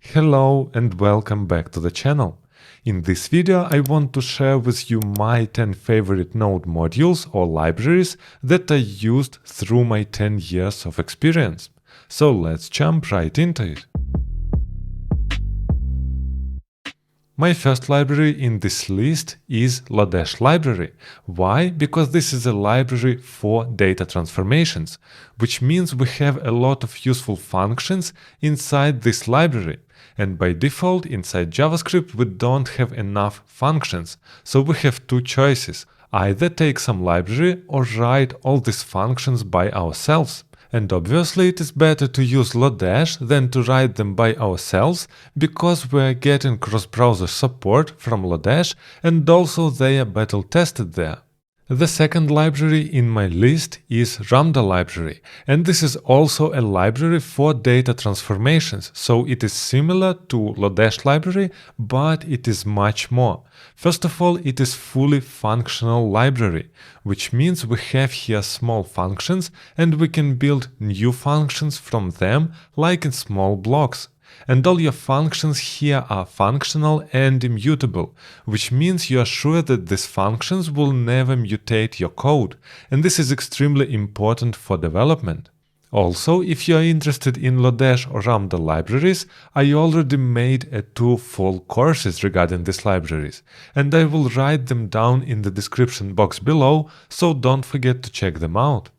Hello and welcome back to the channel. In this video I want to share with you my 10 favorite Node modules or libraries that I used through my 10 years of experience. So let's jump right into it. My first library in this list is LODASH library. Why? Because this is a library for data transformations, which means we have a lot of useful functions inside this library. And by default, inside JavaScript, we don't have enough functions. So we have two choices: either take some library or write all these functions by ourselves. And obviously it is better to use LODASH than to write them by ourselves, because we are getting cross-browser support from LODASH and also they are battle tested there. The second library in my list is RAMDA library, and this is also a library for data transformations, so it is similar to LODASH library, but it is much more. First of all, it is fully functional library, which means we have here small functions and we can build new functions from them like in small blocks. And all your functions here are functional and immutable, which means you are sure that these functions will never mutate your code, and this is extremely important for development. Also, if you are interested in LODASH or RAMDA libraries, I already made two full courses regarding these libraries, and I will write them down in the description box below, so don't forget to check them out.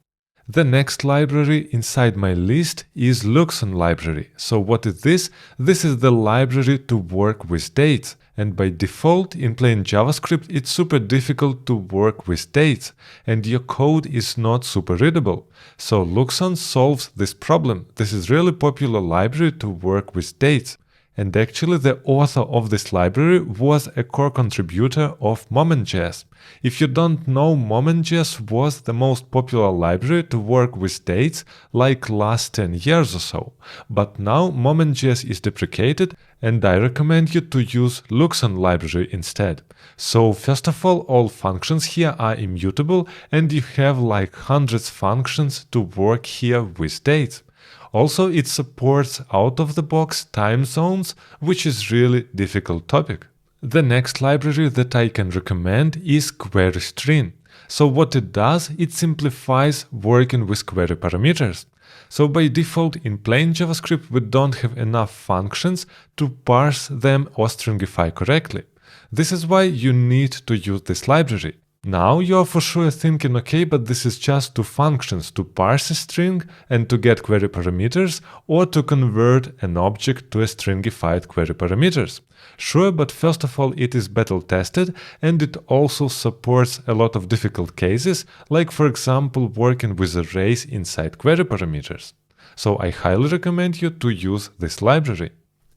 The next library inside my list is LUXON library. So what is this? This is the library to work with dates. And by default, in plain JavaScript, it's super difficult to work with dates, and your code is not super readable. So LUXON solves this problem. This is really popular library to work with dates. And actually the author of this library was a core contributor of Moment.js. If you don't know, Moment.js was the most popular library to work with dates like last 10 years or so. But now Moment.js is deprecated and I recommend you to use LUXON library instead. So first of all functions here are immutable and you have like hundreds of functions to work here with dates. Also, it supports out-of-the-box time zones, which is really difficult topic. The next library that I can recommend is QueryString. So what it does, it simplifies working with query parameters. So by default, in plain JavaScript, we don't have enough functions to parse them or stringify correctly. This is why you need to use this library. Now you are for sure thinking, okay, but this is just two functions, to parse a string and to get query parameters, or to convert an object to a stringified query parameters. Sure, but first of all it is battle tested and it also supports a lot of difficult cases, like for example working with arrays inside query parameters. So I highly recommend you to use this library.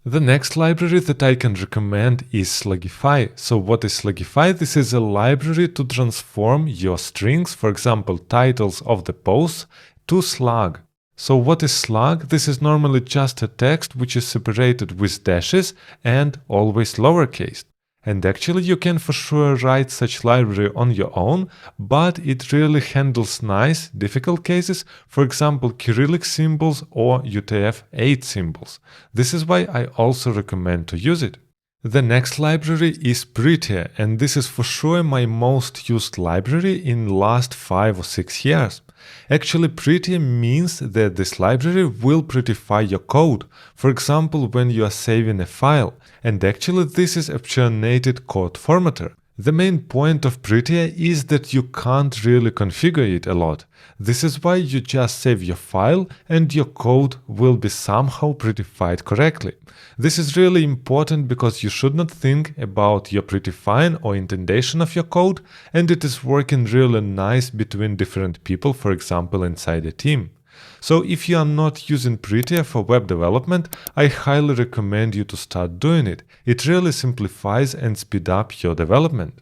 The next library that I can recommend is SLUGIFY. So what is SLUGIFY? This is a library to transform your strings, for example titles of the posts, to slug. So what is slug? This is normally just a text which is separated with dashes and always lowercase. And actually you can for sure write such library on your own, but it really handles nice, difficult cases, for example Cyrillic symbols or UTF-8 symbols. This is why I also recommend to use it. The next library is PRETTIER, and this is for sure my most used library in last 5 or 6 years. Actually, PRETTIER means that this library will prettify your code, for example when you are saving a file, and actually this is opinionated code formatter. The main point of PRETTIER is that you can't really configure it a lot. This is why you just save your file and your code will be somehow prettified correctly. This is really important because you should not think about your prettifying or indentation of your code, and it is working really nice between different people, for example inside a team. So if you are not using PRETTIER for web development, I highly recommend you to start doing it. It really simplifies and speeds up your development.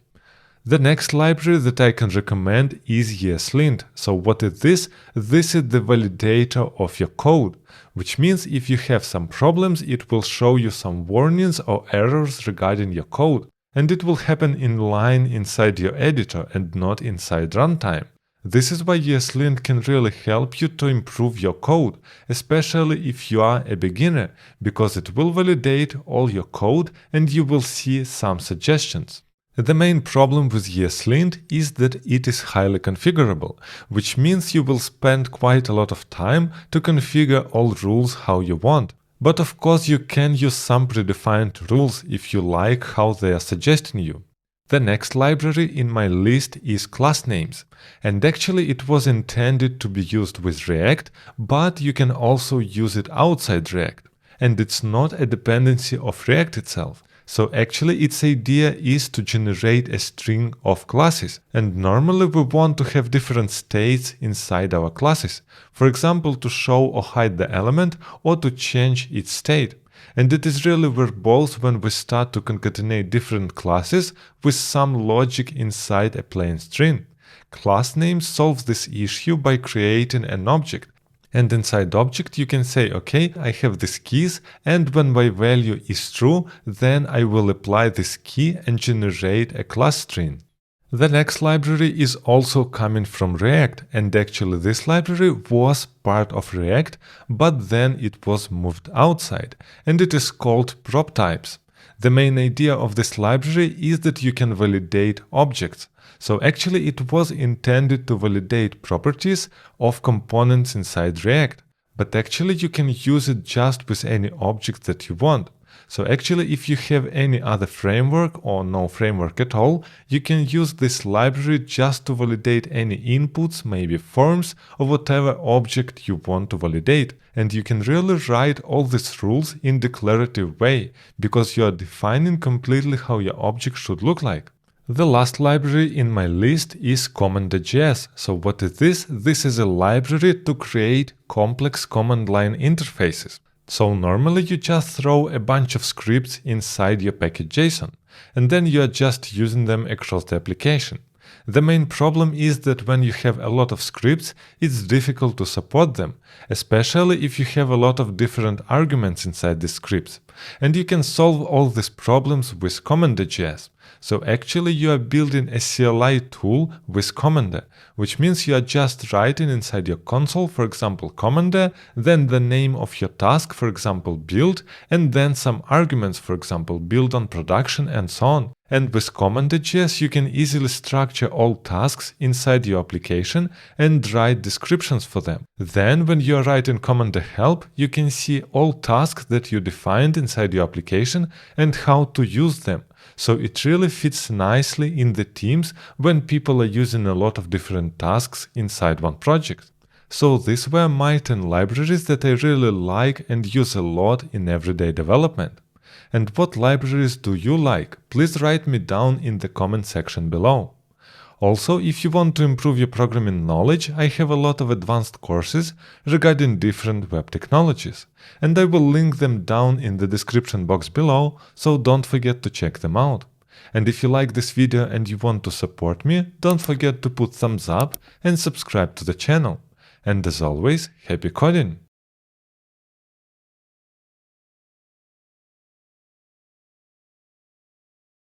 The next library that I can recommend is ESLINT. So what is this? This is the validator of your code, which means if you have some problems, it will show you some warnings or errors regarding your code, and it will happen in line inside your editor and not inside runtime. This is why ESLINT can really help you to improve your code, especially if you are a beginner, because it will validate all your code and you will see some suggestions. The main problem with ESLINT is that it is highly configurable, which means you will spend quite a lot of time to configure all rules how you want. But of course you can use some predefined rules if you like how they are suggesting you. The next library in my list is CLASSNAMES, and actually it was intended to be used with React, but you can also use it outside React, and it's not a dependency of React itself. So actually its idea is to generate a string of classes, and normally we want to have different states inside our classes, for example to show or hide the element or to change its state. And it is really verbose when we start to concatenate different classes with some logic inside a plain string. ClassNames solves this issue by creating an object. And inside object you can say, okay, I have these keys, and when my value is true, then I will apply this key and generate a class string. The next library is also coming from React, and actually this library was part of React, but then it was moved outside, and it is called PropTypes. The main idea of this library is that you can validate objects. So actually it was intended to validate properties of components inside React, but actually you can use it just with any object that you want. So actually if you have any other framework or no framework at all, you can use this library just to validate any inputs, maybe forms or whatever object you want to validate. And you can really write all these rules in declarative way, because you are defining completely how your object should look like. The last library in my list is Commander.js. So what is this? This is a library to create complex command line interfaces. So normally you just throw a bunch of scripts inside your package.json, and then you are just using them across the application. The main problem is that when you have a lot of scripts, it's difficult to support them, especially if you have a lot of different arguments inside the scripts. And you can solve all these problems with Commander.js. So actually you are building a CLI tool with Commander, which means you are just writing inside your console, for example, Commander, then the name of your task, for example, build, and then some arguments, for example, build on production and so on. And with Commander.js you can easily structure all tasks inside your application and write descriptions for them. Then when you are writing Commander help, you can see all tasks that you defined inside your application and how to use them. So it really fits nicely in the teams when people are using a lot of different tasks inside one project. So these were my 10 libraries that I really like and use a lot in everyday development. And what libraries do you like? Please write me down in the comment section below. Also, if you want to improve your programming knowledge, I have a lot of advanced courses regarding different web technologies, and I will link them down in the description box below, so don't forget to check them out. And if you like this video and you want to support me, don't forget to put thumbs up and subscribe to the channel. And as always, happy coding!